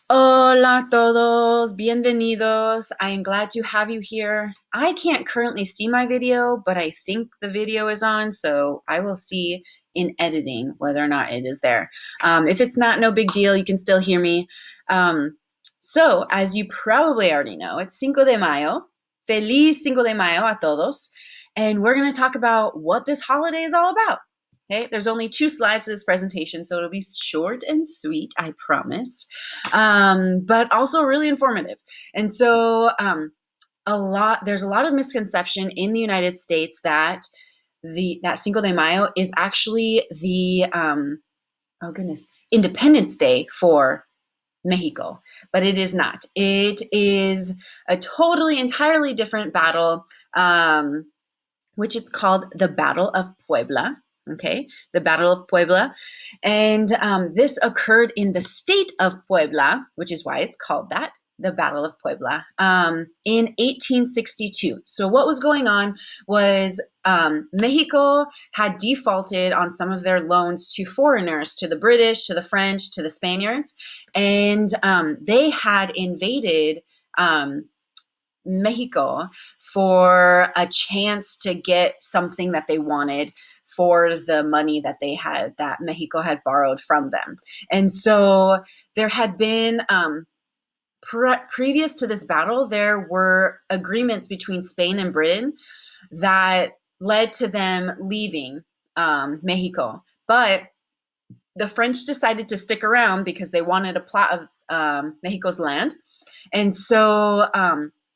Hola a todos, bienvenidos. I am glad to have you here. I can't currently see my video, but I think the video is on, so I will see in editing whether or not it is there. If it's not, no big deal. You can still hear me. So, as you probably already know, it's Cinco de Mayo. Feliz Cinco de Mayo a todos. And we're going to talk about what this holiday is all about. Okay, there's only 2 slides to this presentation, so it'll be short and sweet, I promise, but also really informative. And so there's a lot of misconception in the United States that that Cinco de Mayo is actually the Independence Day for Mexico, but it is not. It is a totally, entirely different battle, which it's called the Battle of Puebla. Okay, the Battle of Puebla. And this occurred in the state of Puebla, which is why it's called that, the Battle of Puebla, in 1862. So what was going on was Mexico had defaulted on some of their loans to foreigners, to the British, to the French, to the Spaniards, and they had invaded Mexico for a chance to get something that they wanted for the money that they had, that Mexico had borrowed from them. And so there had been, previous to this battle, there were agreements between Spain and Britain that led to them leaving Mexico. But the French decided to stick around because they wanted a plot of Mexico's land. And so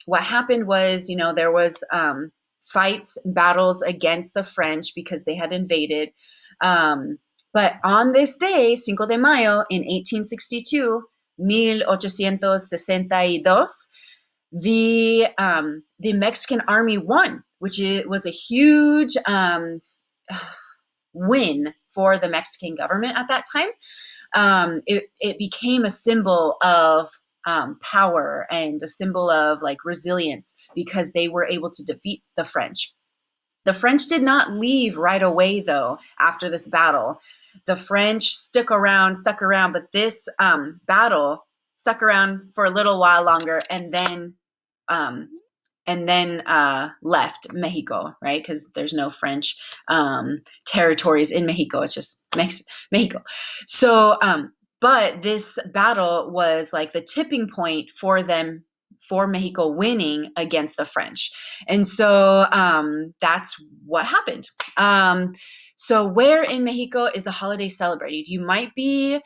what happened was, there was fights, battles against the French because they had invaded. But on this day, Cinco de Mayo, in 1862, 1862, the Mexican army won, which was a huge win for the Mexican government at that time. It became a symbol of power and a symbol of like resilience because they were able to defeat the French. The French did not leave right away, though, after this battle. The French stuck around, but this battle stuck around for a little while longer and then left Mexico, right? Because there's no French territories in Mexico. It's just Mexico. So, but this battle was like the tipping point for them, for Mexico winning against the French. And so that's what happened. So where in Mexico is the holiday celebrated? You might be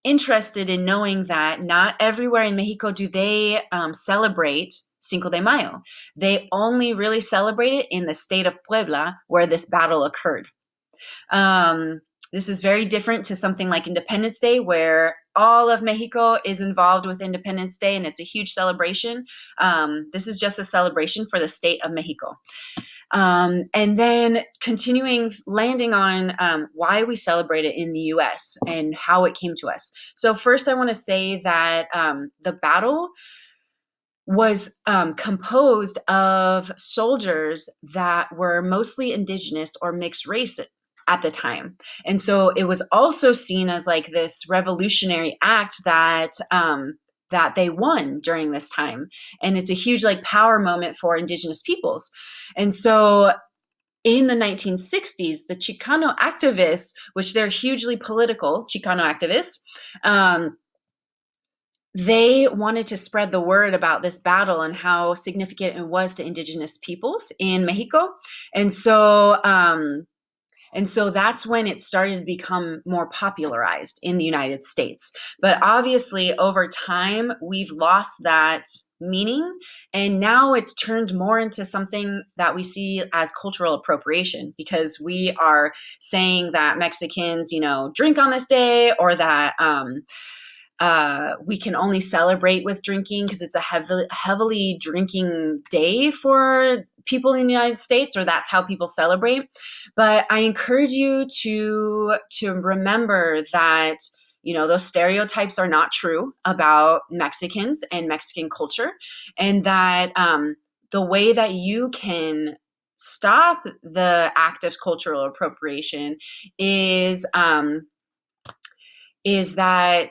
interested in knowing that not everywhere in Mexico do they celebrate Cinco de Mayo. They only really celebrate it in the state of Puebla, where this battle occurred. This is very different to something like Independence Day, where all of Mexico is involved with Independence Day and it's a huge celebration. This is just a celebration for the state of Mexico. And then landing on why we celebrate it in the US and how it came to us. So first I want to say that the battle was composed of soldiers that were mostly indigenous or mixed race at the time. And so it was also seen as like this revolutionary act that they won during this time. And it's a huge like power moment for indigenous peoples. And so in the 1960s, the Chicano activists, which they're hugely political, Chicano activists, they wanted to spread the word about this battle and how significant it was to indigenous peoples in Mexico. And so that's when it started to become more popularized in the United States. But obviously, over time, we've lost that meaning, and now it's turned more into something that we see as cultural appropriation, because we are saying that Mexicans, drink on this day, or that we can only celebrate with drinking because it's a heavily drinking day for people in the United States, or that's how people celebrate. But I encourage you to remember that those stereotypes are not true about Mexicans and Mexican culture, and that the way that you can stop the act of cultural appropriation is that